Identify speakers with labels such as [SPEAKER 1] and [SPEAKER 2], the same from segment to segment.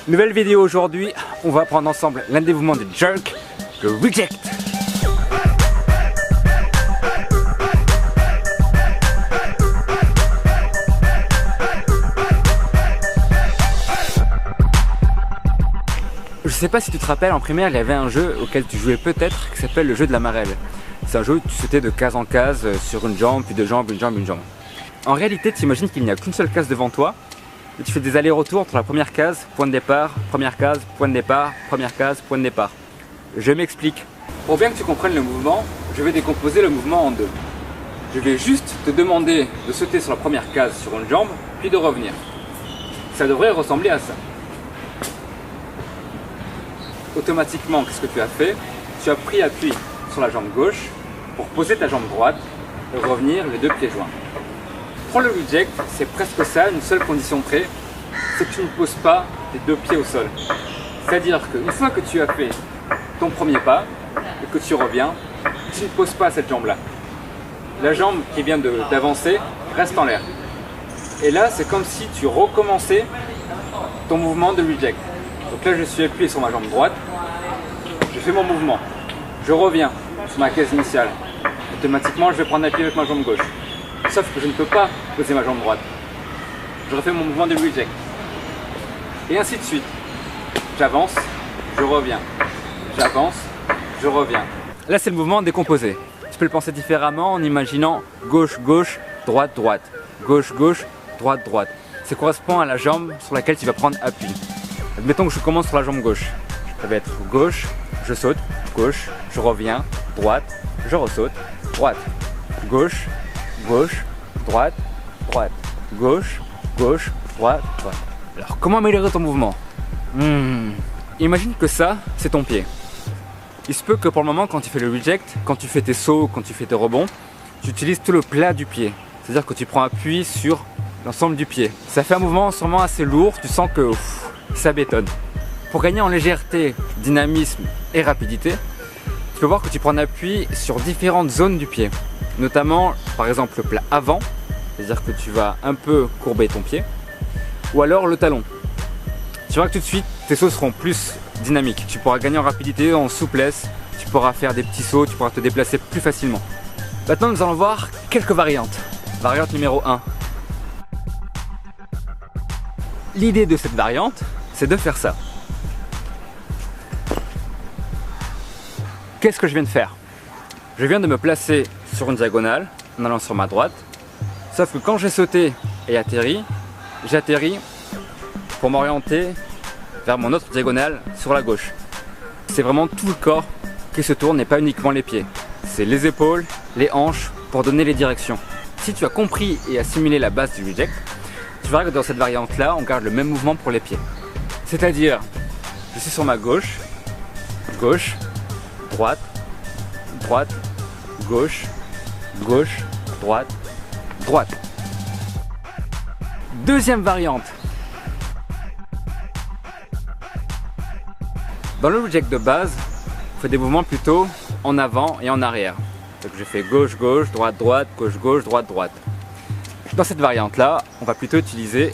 [SPEAKER 1] Nouvelle vidéo aujourd'hui, on va apprendre ensemble l'un des mouvements de jerk, le reject. Je sais pas si tu te rappelles, en primaire il y avait un jeu auquel tu jouais peut-être qui s'appelle le jeu de la marelle. C'est un jeu où tu sautais de case en case sur une jambe, puis deux jambes, une jambe, une jambe. En réalité, tu imagines qu'il n'y a qu'une seule case devant toi et tu fais des allers-retours entre la première case, point de départ, première case, point de départ, première case, point de départ. Je m'explique. Pour bien que tu comprennes le mouvement, je vais décomposer le mouvement en deux. Je vais juste te demander de sauter sur la première case sur une jambe, puis de revenir. Ça devrait ressembler à ça. Automatiquement, qu'est-ce que tu as fait? Tu as pris appui sur la jambe gauche pour poser ta jambe droite et revenir les deux pieds joints. Pour le reject, c'est presque ça, une seule condition près, c'est que tu ne poses pas tes deux pieds au sol. C'est-à-dire qu'une fois que tu as fait ton premier pas et que tu reviens, tu ne poses pas cette jambe-là. La jambe qui vient d'avancer reste en l'air. Et là, c'est comme si tu recommençais ton mouvement de reject. Donc là, je suis appuyé sur ma jambe droite, je fais mon mouvement, je reviens sur ma case initiale. Automatiquement, je vais prendre appui avec ma jambe gauche. Sauf que je ne peux pas poser ma jambe droite. Je refais mon mouvement de reject. Et ainsi de suite. J'avance, je reviens. J'avance, je reviens. Là, c'est le mouvement décomposé. Tu peux le penser différemment en imaginant gauche, gauche, droite, droite. Gauche, gauche, droite, droite. Ça correspond à la jambe sur laquelle tu vas prendre appui. Admettons que je commence sur la jambe gauche. Ça va être gauche, je saute, gauche, je reviens, droite, je ressaute, droite, gauche, gauche, droite, droite, gauche, gauche, droite, droite. Alors comment améliorer ton mouvement? Imagine que ça, c'est ton pied. Il se peut que pour le moment, quand tu fais le reject, quand tu fais tes sauts, quand tu fais tes rebonds, tu utilises tout le plat du pied. C'est-à-dire que tu prends appui sur l'ensemble du pied. Ça fait un mouvement sûrement assez lourd, tu sens que ça bétonne. Pour gagner en légèreté, dynamisme et rapidité, tu peux voir que tu prends appui sur différentes zones du pied. Notamment, par exemple, le plat avant, c'est-à-dire que tu vas un peu courber ton pied, ou alors le talon. Tu verras que tout de suite, tes sauts seront plus dynamiques. Tu pourras gagner en rapidité, en souplesse, tu pourras faire des petits sauts, tu pourras te déplacer plus facilement. Maintenant, nous allons voir quelques variantes. Variante numéro 1. L'idée de cette variante, c'est de faire ça. Qu'est-ce que je viens de faire? Je viens de me placer sur une diagonale en allant sur ma droite. Sauf que quand j'ai sauté et atterri, j'atterris pour m'orienter vers mon autre diagonale sur la gauche. C'est vraiment tout le corps qui se tourne et pas uniquement les pieds. C'est les épaules, les hanches pour donner les directions. Si tu as compris et assimilé la base du reject, tu verras que dans cette variante-là, on garde le même mouvement pour les pieds. C'est-à-dire, je suis sur ma gauche, gauche, droite, droite, gauche, gauche, droite, droite. Deuxième variante. Dans le reject de base, on fait des mouvements plutôt en avant et en arrière. Donc je fais gauche, gauche, droite, droite, gauche, gauche, droite, droite. Dans cette variante-là, on va plutôt utiliser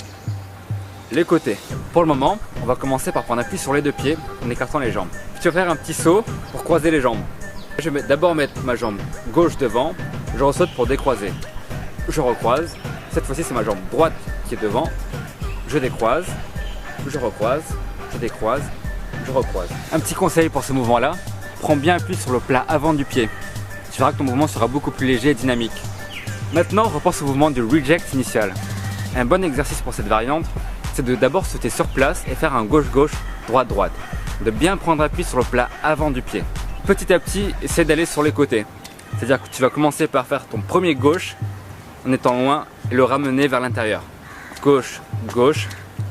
[SPEAKER 1] les côtés. Pour le moment, on va commencer par prendre appui sur les deux pieds en écartant les jambes. Tu vas faire un petit saut pour croiser les jambes. Je vais d'abord mettre ma jambe gauche devant, je ressaute pour décroiser. Je recroise, cette fois-ci c'est ma jambe droite qui est devant, je décroise, je recroise, je décroise, je recroise. Un petit conseil pour ce mouvement-là, prends bien appui sur le plat avant du pied. Tu verras que ton mouvement sera beaucoup plus léger et dynamique. Maintenant, repense au mouvement du reject initial. Un bon exercice pour cette variante, c'est de d'abord sauter sur place et faire un gauche-gauche, droite-droite. De bien prendre appui sur le plat avant du pied. Petit à petit, essaie d'aller sur les côtés. C'est-à-dire que tu vas commencer par faire ton premier gauche en étant loin et le ramener vers l'intérieur. Gauche, gauche.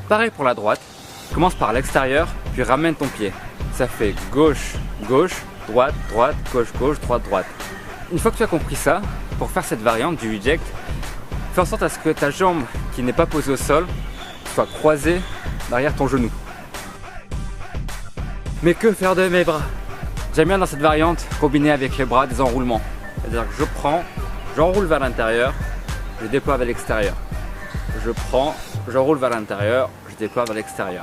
[SPEAKER 1] Pareil pour la droite. Commence par l'extérieur, puis ramène ton pied. Ça fait gauche, gauche, droite, droite, gauche, gauche, droite, droite. Une fois que tu as compris ça, pour faire cette variante du reject, fais en sorte à ce que ta jambe qui n'est pas posée au sol soit croisée derrière ton genou. Mais que faire de mes bras? J'aime bien dans cette variante combiner avec les bras des enroulements. C'est-à-dire que je prends, j'enroule vers l'intérieur, je déploie vers l'extérieur. Je prends, j'enroule vers l'intérieur, je déploie vers l'extérieur.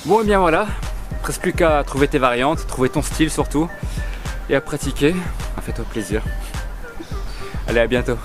[SPEAKER 1] Bon et bien voilà, presque plus qu'à trouver tes variantes, trouver ton style surtout, et à pratiquer. Fais-toi plaisir. Allez, à bientôt.